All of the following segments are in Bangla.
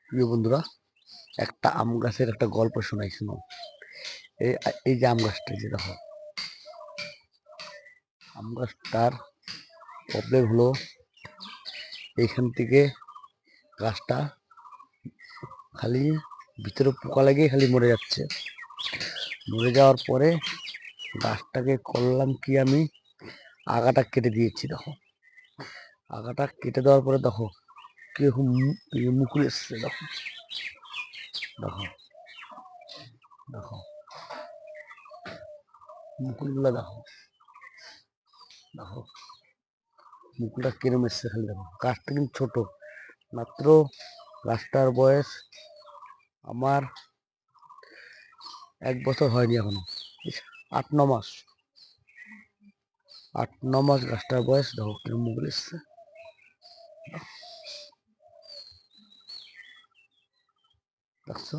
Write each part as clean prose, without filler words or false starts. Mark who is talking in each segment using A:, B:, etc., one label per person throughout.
A: প্রিয় বন্ধুরা, একটা আম গাছের একটা গল্প শোনাই, শুনো। এই এই যে আম গাছটা, যে দেখো, আম গাছটার প্রবলেম হলো এইখান থেকে গাছটা খালি ভিতরে পোকা লেগে খালি মরে যাচ্ছে। মরে যাওয়ার পরে গাছটাকে করলাম কি, আমি আগাটা কেটে দিয়েছি। দেখো, আগাটা কেটে দেওয়ার পরে দেখো কিরকম মুকুল এসছে। দেখো দেখো দেখো মুকুলগুলো দেখো, দেখো মুকুলটা কিরম এসছে খালি দেখো। গাছটা কিন্তু ছোট, মাত্র গাছটার বয়স আমার 1 বছর হয়নি এখনো, 8-9 মাস। 8-9 মাস গাছটার বয়স। দেখো কিরম মুকুল এসছে, দেখছো।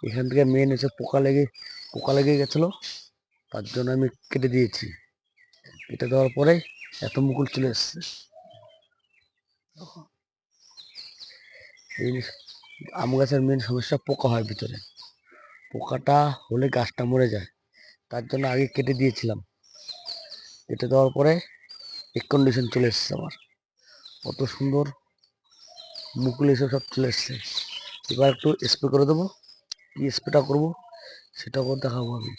A: এখান থেকে মেন এসে পোকা লেগে গেছিল, তার জন্য আমি কেটে দিয়েছি। কেটে দেওয়ার পরে এত মুকুল চলে এসছে। এই আম গাছের মেন সমস্যা পোকা হয় ভিতরে। পোকাটা হলে গাছটা মরে যায়, তার জন্য আগে কেটে দিয়েছিলাম। কেটে দেওয়ার পরে এই কন্ডিশন চলে এসছে আমার। কত সুন্দর মুকুল এসে সব চলে এসছে। এবার একটু স্প্রে করে দেবো। কি স্প্রেটা করবো সেটাও দেখাবো আমি।